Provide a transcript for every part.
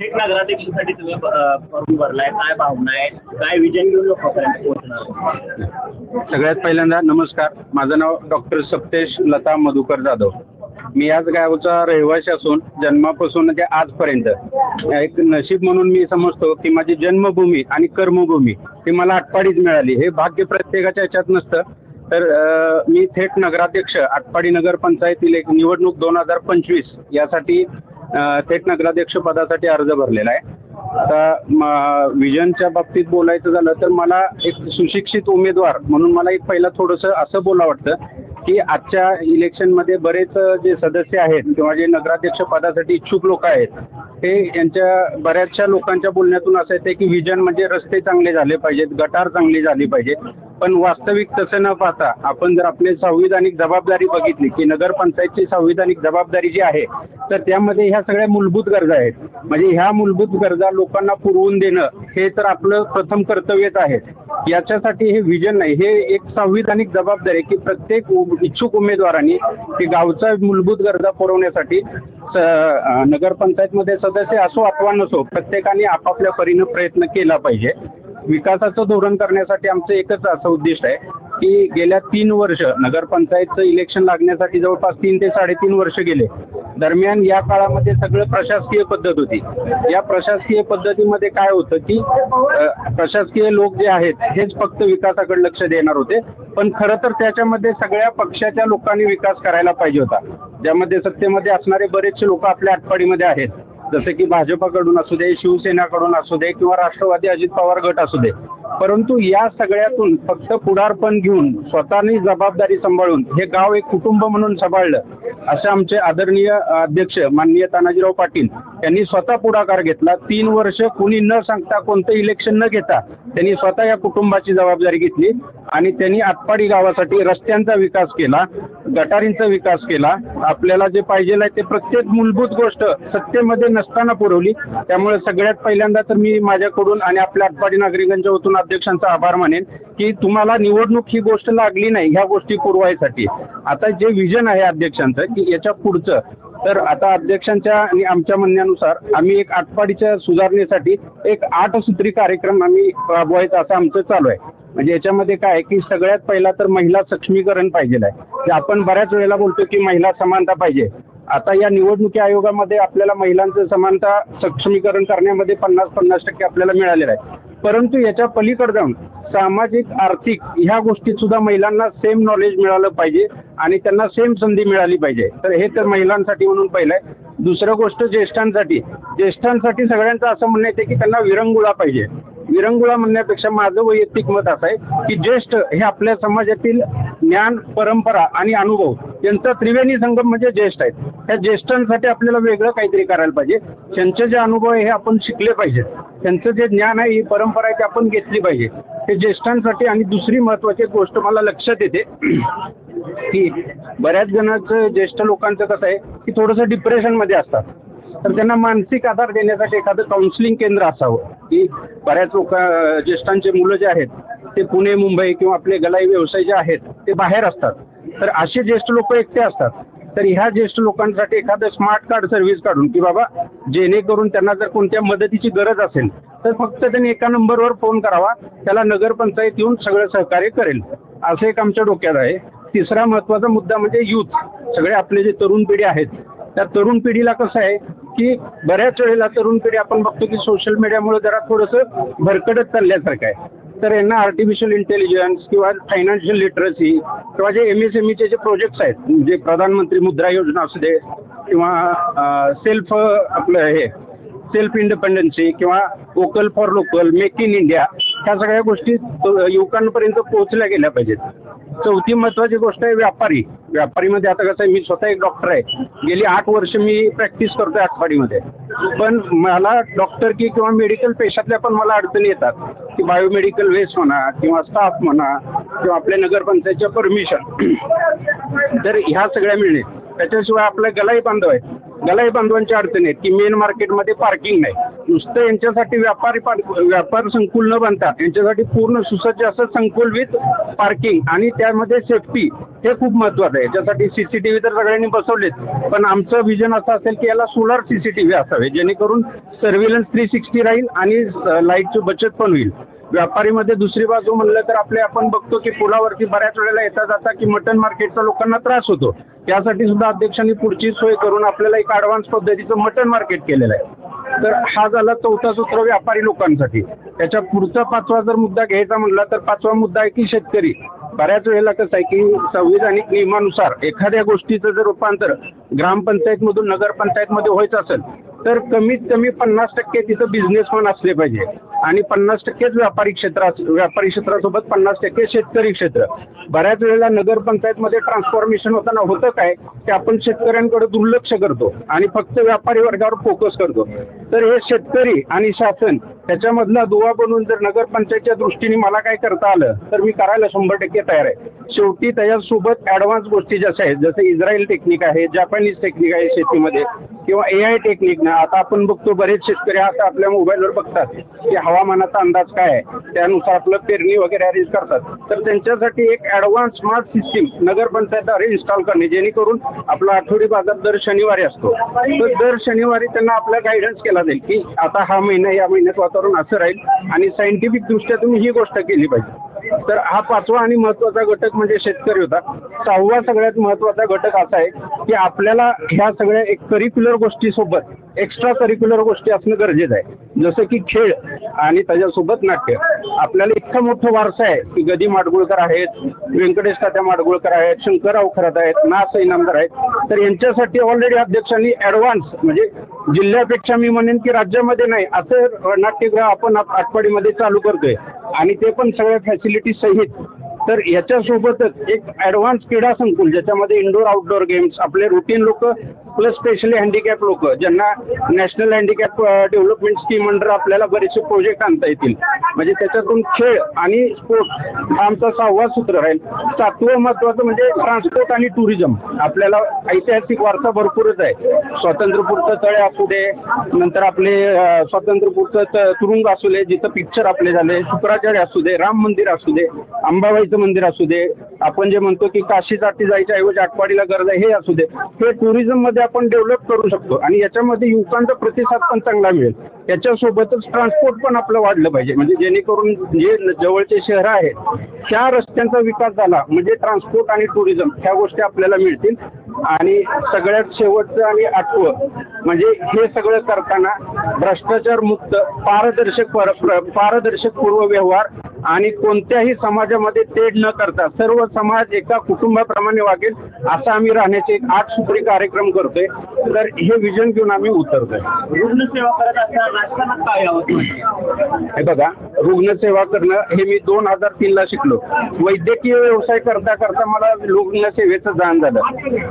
थेट नगराध्यक्षासाठी तुम्ही फॉर्म भरलाय, काय भावना आहे, काय विजन घेऊन लोकांपर्यंत पोहोचणार? सगळ्यात पहिल्यांदा नमस्कार. माझं नाव डॉक्टर सप्तेश लता मधुकर जाधव. मी याच गावचा रहिवासी असून जन्मापासून ते आजपर्यंत एक नशीब म्हणून मी समजतो की माझी जन्मभूमी आणि कर्मभूमी ही मला आटपाडीच मिळाली. हे भाग्य प्रत्येकाच्या ह्याच्यात नसतं. तर मी थेट नगराध्यक्ष आटपाडी नगर पंचायतील एक निवडणूक 2025 यासाठी थेट नगराध्यक्ष पदासाठी अर्ज भरलेला आहे. आता विजनच्या बाबतीत बोलायचं झालं तर मला एक सुशिक्षित उमेदवार म्हणून मला एक पहिला थोडंसं असं बोला वाटतं की आजच्या इलेक्शन मध्ये बरेच जे सदस्य आहेत किंवा जे नगराध्यक्ष पदासाठी इच्छुक लोक आहेत हे यांच्या बऱ्याचशा लोकांच्या बोलण्यातून असं येते की विजन म्हणजे रस्ते चांगले झाले पाहिजेत, गटार चांगली झाली पाहिजे. पण वास्तविक तसं न पाहता आपण जर आपली संविधानिक जबाबदारी बघितली की नगरपंचायतची संविधानिक जबाबदारी जी आहे तर त्यामध्ये ह्या सगळ्या मूलभूत गरजा आहेत. म्हणजे ह्या मूलभूत गरजा लोकांना पुरवून देणं हे तर आपलं प्रथम कर्तव्यच आहे. याच्यासाठी हे विजन नाही, हे एक संविधानिक जबाबदारी आहे की प्रत्येक इच्छुक उमेदवारांनी की गावचा मूलभूत गरजा पुरवण्यासाठी नगरपंचायतमध्ये सदस्य असो अथवा नसो प्रत्येकाने आपापल्या परीने प्रयत्न केला पाहिजे. विकासाचं धोरण करण्यासाठी आमचं एकच असं उद्दिष्ट आहे की गेल्या 3 वर्ष नगरपंचायतचं इलेक्शन लागण्यासाठी जवळपास 3 ते 3.5 वर्ष गेले. दरम्यान या काळामध्ये सगळं प्रशासकीय पद्धत होती. या प्रशासकीय पद्धतीमध्ये काय होतं की प्रशासकीय लोक जे आहेत हेच फक्त विकासाकडे लक्ष देणार होते. पण खरं तर त्याच्यामध्ये सगळ्या पक्षाच्या लोकांनी विकास करायला पाहिजे होता. ज्यामध्ये सत्तेमध्ये असणारे बरेचसे लोक आपल्या आटपाडीमध्ये आहेत, जसे की भाजपाकडून असू दे, शिवसेनाकडून असू दे किंवा राष्ट्रवादी अजित पवार गट असू दे. परंतु या सगळ्यातून फक्त पुढारपण घेऊन स्वतःनी जबाबदारी सांभाळून हे गाव एक कुटुंब म्हणून सांभाळलं असं आमचे आदरणीय अध्यक्ष माननीय तानाजीराव पाटील यांनी स्वतः पुढाकार घेतला. 3 वर्ष कुणी न सांगता कोणतं इलेक्शन न घेता त्यांनी स्वतः या कुटुंबाची जबाबदारी घेतली आणि त्यांनी आटपाडी गावासाठी रस्त्यांचा विकास केला, गटारींचा विकास केला. आपल्याला जे पाहिजे आहे ते प्रत्येक मूलभूत गोष्ट सत्तेमध्ये नसताना पुरवली. त्यामुळे सगळ्यात पहिल्यांदा तर मी माझ्याकडून आणि आपल्या आटपाडी नागरिकांच्या वतीने अध्यक्षांचा आभार मानेन की तुम्हाला निवडणूक ही गोष्ट लागली नाही ह्या गोष्टी पुरवायसाठी. आता जे विजन आहे अध्यक्षांचं की याच्या पुढचं तर आता अध्यक्षांच्या आणि आमच्या म्हणण्यानुसार आम्ही एक आटपाडीच्या सुधारणेसाठी एक 8 सूत्री कार्यक्रम आम्ही राबवायचा असं आमचं चालू आहे. म्हणजे याच्यामध्ये काय की सगळ्यात पहिला तर महिला सक्षमीकरण पाहिजे आहे. आपण बऱ्याच वेळेला बोलतो की महिला समानता पाहिजे. आता या निवडणुकी आयोगामध्ये आपल्याला महिलांचं समानता सक्षमीकरण करण्यामध्ये 50% आपल्याला मिळालेलं आहे. परंतु याच्या पलीकडे जाऊन सामाजिक आर्थिक ह्या गोष्टीत सुद्धा महिलांना सेम नॉलेज मिळालं पाहिजे आणि त्यांना सेम संधी मिळाली पाहिजे. तर हे तर महिलांसाठी म्हणून पहिलं आहे. दुसरं गोष्ट ज्येष्ठांसाठी सगळ्यांचं असं म्हणणं येते की त्यांना विरंगुळा पाहिजे. विरंगुळा म्हणण्यापेक्षा माझं वैयक्तिक मत असं आहे की ज्येष्ठ हे आपल्या समाजातील ज्ञान, परंपरा आणि अनुभव यांचा त्रिवेणी संगम म्हणजे ज्येष्ठ आहेत. त्या ज्येष्ठांसाठी आपल्याला वेगळं काहीतरी करायला पाहिजे. त्यांचे जे अनुभव आहे हे आपण शिकले पाहिजेत. त्यांचं जे ज्ञान आहे, ही परंपरा आहे ती आपण घेतली पाहिजे. हे ज्येष्ठांसाठी. आणि दुसरी महत्वाची गोष्ट मला लक्षात येते की बऱ्याच जणांचं ज्येष्ठ लोकांचं कसं आहे की थोडंसं डिप्रेशन मध्ये असतात. तर त्यांना मानसिक आधार देण्यासाठी एखादं काउन्सिलिंग केंद्र असावं. की बऱ्याच ज्येष्ठांचे मुलं जे आहेत ते पुणे, मुंबई किंवा आपले गलाई व्यवसाय जे आहेत ते बाहेर असतात. तर असे ज्येष्ठ लोक एकटे असतात. तर ह्या ज्येष्ठ लोकांसाठी एखादं स्मार्ट कार्ड सर्व्हिस काढून की बाबा जेणेकरून त्यांना जर कोणत्या मदतीची गरज असेल तर फक्त त्यांनी एका नंबरवर फोन करावा, त्याला नगरपंचायत येऊन सगळं सहकार्य करेल, असं एक आमच्या डोक्यात आहे. तिसरा महत्वाचा मुद्दा म्हणजे युथ. सगळे आपले जे तरुण पिढी आहेत त्या तरुण पिढीला कसं आहे की बऱ्याच वेळेला तरुण पिढी आपण बघतो की सोशल मीडियामुळे जरा थोडंसं भरकटत चालल्यासारखं आहे. तर यांना आर्टिफिशियल इंटेलिजन्स किंवा फायनान्शियल लिटरसी किंवा जे MSME जे प्रोजेक्ट्स आहेत म्हणजे प्रधानमंत्री मुद्रा योजना असू दे किंवा सेल्फ इंडिपेंडन्सी किंवा vocal for local, make in India, ह्या सगळ्या गोष्टी युवकांपर्यंत पोहोचल्या गेल्या पाहिजेत. चौथी महत्वाची गोष्ट आहे व्यापारीमध्ये. आता कसं आहे, मी स्वतः एक डॉक्टर आहे. गेली 8 वर्ष मी प्रॅक्टिस करतोय आटपाडीमध्ये. पण मला डॉक्टर किंवा मेडिकल पेशातल्या पण मला अडचणी येतात की बायोमेडिकल वेस्ट म्हणा किंवा स्टाफ म्हणा किंवा आपल्या नगरपंचायतच्या परमिशन. तर ह्या सगळ्या मिळणे. त्याच्याशिवाय आपला गलाई बांधव आहे. गलाई बांधवांची अडचण आहे की मेन मार्केटमध्ये पार्किंग नाही. नुसतं यांच्यासाठी व्यापार संकुल न बांधता यांच्यासाठी पूर्ण सुसज्ज असं संकुल विथ पार्किंग आणि त्यामध्ये सेफ्टी हे खूप महत्वाचं आहे. याच्यासाठी सीसीटीव्ही तर सगळ्यांनी बसवलेत, पण आमचं विजन असं असेल की याला सोलार सीसीटीव्ही असावे, जेणेकरून सर्व्हिलन्स 360 राहील आणि लाईटची बचत पण होईल. व्यापारीमध्ये दुसरी बाजू म्हणलं तर आपण बघतो की पुलावरती बऱ्याच वेळेला येता जाता की मटन मार्केटचा लोकांना त्रास होतो. त्यासाठी सुद्धा अध्यक्षांनी पुढची सोय करून आपल्याला एक ऍडव्हान्स पद्धतीचं मटन मार्केट केलेलं आहे. तर हा झाला चौथा सूत्र व्यापारी लोकांसाठी. त्याच्या पुढचा 5वा जर मुद्दा घ्यायचा म्हणला तर 5वा मुद्दा आहे की शेतकरी. बऱ्याच वेळेला कसं आहे की संविधानिक नियमानुसार एखाद्या गोष्टीचं जर रूपांतर ग्रामपंचायत मधून नगरपंचायत मध्ये व्हायचं असेल तर कमीत कमी 50% तिथं बिझनेसमॅन असले पाहिजे आणि 50%च व्यापारी क्षेत्रासोबत 50% शेतकरी क्षेत्र. बऱ्याच वेळेला नगरपंचायत मध्ये ट्रान्सफॉर्मेशन होताना होतं काय की आपण शेतकऱ्यांकडे दुर्लक्ष करतो आणि फक्त व्यापारी वर्गावर फोकस करतो. तर हे शेतकरी आणि शासन त्याच्यामधला दुवा बनून जर नगरपंचायतच्या दृष्टीने मला काय करता आलं तर मी करायला 100% तयार आहे. शेवटी त्याच्यासोबत ऍडव्हान्स गोष्टी जशा आहेत, जसं इस्रायल टेक्निक आहे, जापानीज टेक्निक आहे शेतीमध्ये, किंवा AI टेक्निक ना. आता आपण बघतो बरेच शेतकरी आता आपल्या मोबाईलवर बघतात की हवामानाचा अंदाज काय आहे, त्यानुसार आपलं पेरणी वगैरे अरेंज करतात. तर त्यांच्यासाठी एक ऍडव्हान्स स्मार्ट सिस्टीम नगरपंचायतद्वारे इन्स्टॉल करणे, जेणेकरून आपला आठवडी बाजार दर शनिवारी असतो. तर दर शनिवारी त्यांना आपला गायडन्स केला जाईल की आता हा महिना या महिन्यात वातावरण असं राहील आणि सायंटिफिक दृष्ट्या तुम्ही ही गोष्ट केली पाहिजे. तर हा 5वा आणि महत्वाचा घटक म्हणजे शेतकरी होता. 6वा सगळ्यात महत्वाचा घटक असा आहे की आपल्याला ह्या सगळ्या एक करिक्युलर गोष्टी सोबत एक्स्ट्रा करिक्युलर गोष्टी असणं गरजेचं आहे, जसं की खेळ आणि त्याच्यासोबत नाट्य. आपल्याला इतकं मोठं वारसा आहे की गदी माडगुळकर आहेत, व्यंकटेश तात्या माडगुळकर आहेत, शंकरराव खरात आहेत, नास इनामदार आहेत. तर यांच्यासाठी ऑलरेडी अध्यक्षांनी ऍडव्हान्स म्हणजे जिल्ह्यापेक्षा मी म्हणेन की राज्यामध्ये नाही असं नाट्यगृह आपण आटपाडीमध्ये चालू करतोय आणि ते पण सगळ्या फॅसिलिटी सहित. तर याच्यासोबतच एक ऍडव्हान्स क्रीडा संकुल ज्याच्यामध्ये इंडोर आउटडोर गेम्स, आपले रुटीन लोक प्लस स्पेशली हँडिकॅप लोक ज्यांना national handicap development scheme under आपल्याला बरेचसे प्रोजेक्ट आणता येतील. म्हणजे त्याच्यातून खेळ आणि स्पोर्ट हा आमचा 6वा सूत्र राहील. 7वं महत्वाचं म्हणजे ट्रान्सपोर्ट आणि टुरिझम. आपल्याला ऐतिहासिक वारसा भरपूरच आहे. स्वातंत्र्यपूरचं तळे असू दे, नंतर आपले स्वातंत्र्यपूरचं तुरुंग असू दे जिथं पिक्चर आपले झाले, शुक्राचार्य असू दे, राम मंदिर असू दे, अंबाबाईचं मंदिर असू दे, आपण जे म्हणतो की काशीसाठी जायच्या ऐवजी आटपाडीला गरज आहे हे असू दे, हे टुरिझम मध्ये आपण डेव्हलप करू शकतो आणि याच्यामध्ये युवकांचा प्रतिसाद पण चांगला मिळेल. याच्यासोबतच ट्रान्सपोर्ट पण आपलं वाढलं पाहिजे, म्हणजे जेणेकरून जे जवळचे शहर आहेत त्या रस्त्यांचा विकास झाला म्हणजे ट्रान्सपोर्ट आणि टुरिझम ह्या गोष्टी आपल्याला मिळतील. आणि सगळ्यात शेवटचं आणि 8वं म्हणजे हे सगळं करताना भ्रष्टाचार मुक्त पारदर्शक पूर्व व्यवहार आणि कोणत्याही समाजामध्ये तेढ न करता सर्व समाज एका कुटुंबाप्रमाणे वागेल असा आम्ही राहण्याचे एक 8 सूत्री कार्यक्रम करतोय. तर हे विजन घेऊन आम्ही उतरतोय. रुग्णसेवा करत असताना राजकारणात काय यावं? हे बघा, रुग्णसेवा करणं हे मी 2003ला शिकलो. वैद्यकीय व्यवसाय करता करता मला रुग्णसेवेचं जाण झालं.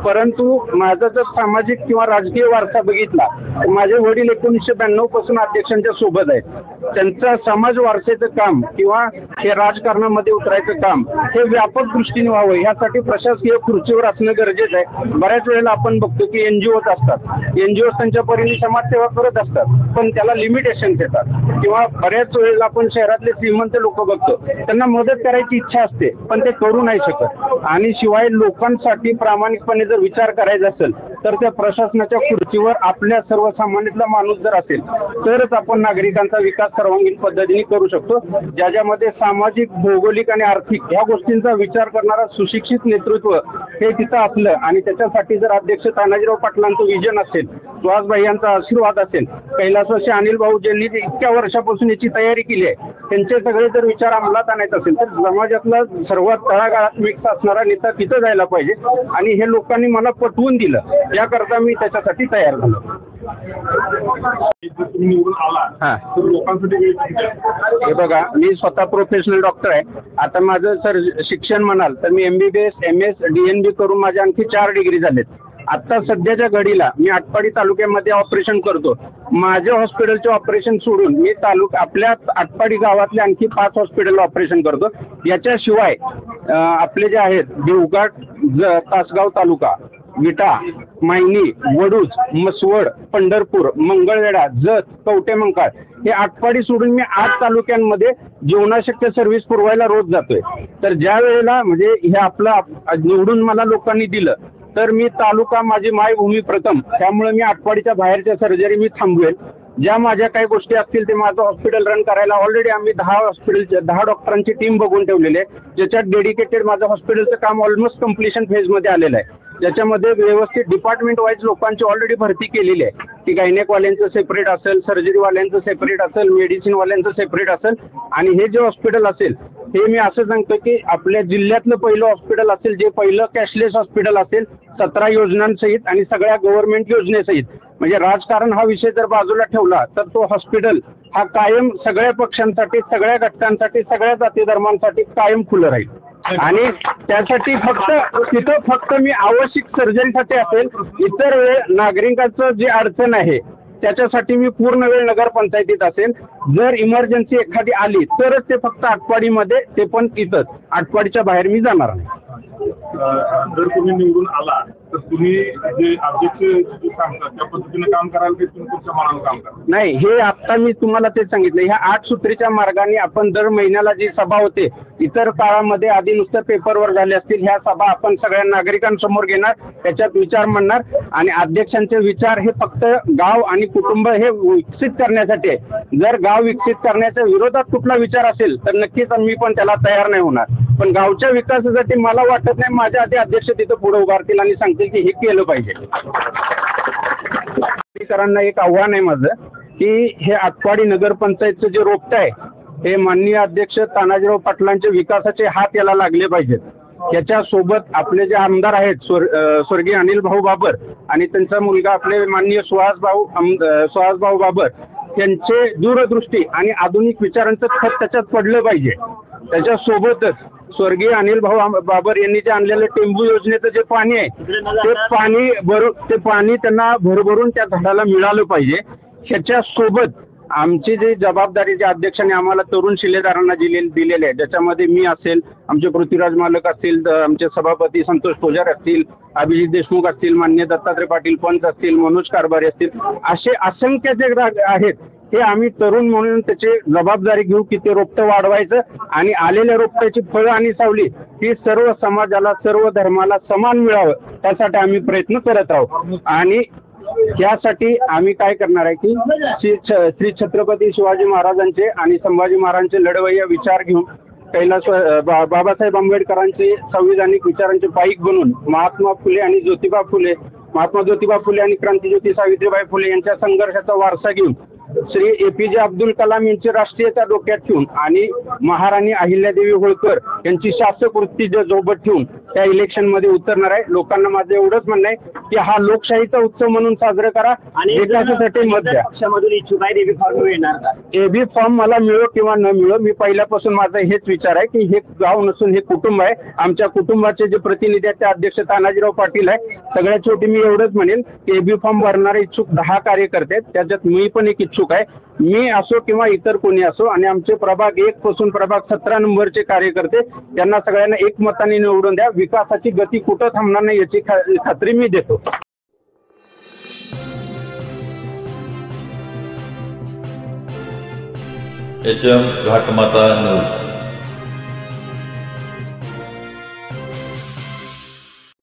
परंतु माझा जर सामाजिक किंवा राजकीय वारसा बघितला तर माझे वडील 1992 पासून अध्यक्षांच्या सोबत आहेत. त्यांचं समाज वारसेचं काम किंवा हे राजकारणामध्ये उतरायचं काम हे व्यापक दृष्टीने व्हावं यासाठी प्रशासकीय खुर्चीवर असणं गरजेचं आहे. बऱ्याच वेळेला आपण बघतो की NGOs असतात, NGOs त्यांच्या परीने समाजसेवा करत असतात पण त्याला लिमिटेशन येतात. किंवा बऱ्याच वेळेला आपण शहरातले श्रीमंत लोक बघतो, त्यांना मदत करायची इच्छा असते पण ते करू नाही शकत. आणि शिवाय लोकांसाठी प्रामाणिकपणे जर विचार करायचा असेल तर त्या प्रशासनाच्या खुर्चीवर आपल्या सर्वसामान्यातला माणूस जर असेल तरच आपण नागरिकांचा विकास सर्वांगीण पद्धतीने करू शकतो. ज्याच्यामध्ये सामाजिक, भौगोलिक आणि आर्थिक ह्या गोष्टींचा विचार करणारा सुशिक्षित नेतृत्व हे तिथं असलं आणि त्याच्यासाठी जर अध्यक्ष तानाजीराव पाटलांचं विजन असेल, सुहासभाई यांचा आशीर्वाद असेल, कैलासवासी अनिल भाऊ ज्यांनी इतक्या वर्षापासून याची तयारी केली आहे त्यांचे सगळे जर विचार अंमलात आणायचे असेल तर समाजातला सर्वात तळागाळात मिक्स असणारा नेता तिथं जायला पाहिजे. आणि हे लोकांनी मला पटवून दिलं, याकरता मी त्याच्यासाठी तयार झालो. हे बघा, मी स्वतः प्रोफेशनल डॉक्टर आहे. आता माझं सर शिक्षण म्हणाल तर मी MBBS, MS, DNB करून माझ्या आणखी 4 डिग्री झालेत. आता सध्याच्या घडीला मी आटपाडी तालुक्यामध्ये ऑपरेशन करतो. माझ्या हॉस्पिटलचे ऑपरेशन सोडून मी आपल्या आटपाडी गावातले आणखी 5 हॉस्पिटल ऑपरेशन करतो. याच्याशिवाय आपले जे आहेत देवघाट, तासगाव तालुका, विटा, मायनी, वडूज, मसवड, पंढरपूर, मंगळवेढा, जत, कवठेमंकाळ हे आटपाडी सोडून मी 8 तालुक्यांमध्ये जीवनाशक्य सर्व्हिस पुरवायला रोज जातोय. तर ज्या वेळेला म्हणजे हे आपलं निवडून मला लोकांनी दिलं तर मी तालुका माझी मायभूमी प्रथम, त्यामुळे मी आटपाडीच्या बाहेरच्या सर्जरी मी थांबवेल. ज्या माझ्या काही गोष्टी असतील ते माझं हॉस्पिटल रन करायला ऑलरेडी आम्ही 10 डॉक्टरांची टीम बघून ठेवलेली आहे, ज्याच्यात डेडिकेटेड माझं हॉस्पिटलचं काम ऑलमोस्ट कम्प्लिशन फेज मध्ये आलेलं आहे. ज्याच्यामध्ये व्यवस्थित डिपार्टमेंट वाईज लोकांची ऑलरेडी भरती केलेली आहे की गायनेकवाल्यांचं सेपरेट असेल, सर्जरीवाल्यांचं सेपरेट असेल, मेडिसिन वाल्यांचं सेपरेट असेल. आणि हे जे हॉस्पिटल असेल हे मी असं सांगतो की आपल्या जिल्ह्यातलं पहिलं हॉस्पिटल असेल, जे पहिलं कॅशलेस हॉस्पिटल असेल 17 योजनांसहित आणि सगळ्या गव्हर्नमेंट योजनेसहित. म्हणजे राजकारण हा विषय जर बाजूला ठेवला तर तो हॉस्पिटल हा कायम सगळ्या पक्षांसाठी, सगळ्या घटकांसाठी, सगळ्या जाती धर्मांसाठी कायम खुलं राहील. आणि त्यासाठी फक्त मी आवश्यक सर्जरीसाठी असेल, इतर वेळ नागरिकांचं जे अडचण आहे त्याच्यासाठी मी पूर्ण वेळ नगरपंचायतीत असेल. जर इमर्जन्सी एखादी आली तरच ते फक्त आटपाडीमध्ये, ते पण इथंच, आटपाडीच्या बाहेर मी जाणार नाही. जर तुम्ही निवडून आला तर तुम्ही जे अध्यक्ष सांगतात त्या पद्धतीने काम कराल की तुम्ही तुमच्या मनानं काम कराल? नाही, हे आता मी तुम्हाला तेच सांगितलं. ह्या 8 सूत्रीच्या मार्गाने आपण दर महिन्याला जी सभा होते, इतर काळामध्ये आधी नुसतं पेपरवर झाले असतील, ह्या सभा आपण सगळ्या नागरिकांसमोर घेणार, त्याच्यात विचार मांडणार. आणि अध्यक्षांचे विचार हे फक्त गाव आणि कुटुंब हे विकसित करण्यासाठी आहे. जर गाव विकसित करण्याच्या विरोधात कुठला विचार असेल तर नक्कीच मी पण त्याला तयार नाही होणार. पण गावच्या विकासासाठी मला वाटत नाही माझ्या आधी अध्यक्ष तिथं पुढे उभारतील आणि सांगतील की हे केलं पाहिजे. नागरिकांना एक आव्हान आहे माझं की हे आटपाडी नगरपंचायतचं जे रोपटं आहे हे माननीय अध्यक्ष तानाजीराव पाटलांचे विकासाचे हात याला लागले पाहिजेत. याच्या सोबत आपले जे आमदार आहेत स्वर्गीय अनिल भाऊ बाबर आणि त्यांचा मुलगा आपले माननीय सुहास भाऊ बाबर यांचे दूरदृष्टी आणि आधुनिक विचारांचं खत त्याच्यात पडलं पाहिजे. त्याच्या सोबतच स्वर्गीय अनिल भाऊ बाबर यांनी जे आणलेलं टेंबू योजनेचं जे पाणी आहे ते पाणी त्यांना भरभरून त्या झाडाला मिळालं पाहिजे. ह्याच्या सोबत आमची जी जबाबदारी ज्या अध्यक्षांनी आम्हाला तरुण शिलेदारांना दिलेली आहे, ज्याच्यामध्ये मी असेल, आमचे पृथ्वीराज मालक असतील, आमचे सभापती संतोष पोजार असतील, अभिजित देशमुख असतील, मान्य दत्तात्रय पाटील पंच असतील, मनोज कारभारी असतील, असे असंख्य जे आहेत हे आम्ही तरुण म्हणून त्याची जबाबदारी घेऊ की ते रोपटं वाढवायचं आणि आलेल्या रोपट्याची फळं आणि सावली ही सर्व समाजाला, सर्व धर्माला समान मिळावं त्यासाठी आम्ही प्रयत्न करत आहोत. आणि यासाठी आम्ही काय करणार आहे की श्री छत्रपती शिवाजी महाराजांचे आणि संभाजी महाराजांचे लढवय्या विचार घेऊन बाबासाहेब आंबेडकरांचे संविधानिक विचारांचे पाईक बनून महात्मा फुले आणि ज्योतिबा फुले आणि क्रांतीज्योती सावित्रीबाई फुले यांच्या संघर्षाचा वारसा घेऊन श्री एपीजे अब्दुल कलाम यांची राष्ट्रीयता डोक्यात ठेवून आणि महाराणी अहिल्यादेवी होळकर यांची शासक वृत्ती सोबत ठेवून त्या इलेक्शन मध्ये उतरणार आहे. लोकांना माझं एवढंच म्हणणं आहे की हा लोकशाहीचा उत्सव म्हणून साजरा करा आणि विकासासाठी मत द्या. पक्षामधून इच्छुक आहे एबी फॉर्म येणार का? एबी फॉर्म मला मिळो किंवा न मिळो, मी पहिल्यापासून माझा हेच विचार आहे की हे गाव नसून हे कुटुंब आहे. आमच्या कुटुंबाचे जे प्रतिनिधी आहेत ते अध्यक्ष तानाजीराव पाटील आहे. सगळ्यात शेवटी मी एवढंच म्हणेन की एबी फॉर्म भरणारे इच्छुक 10 कार्यकर्ते आहेत, त्याच्यात मी पण एक इच्छुक आहे. मी असो किंवा इतर कोणी असो, आणि आमचे प्रभाग 1 पासून प्रभाग 17 नंबरचे कार्यकर्ते त्यांना सगळ्यांना एकमताने निवडून द्या. विकासाची गती कुठं थांबणार नाही याची खात्री मी देतो. HM घाटमाता news.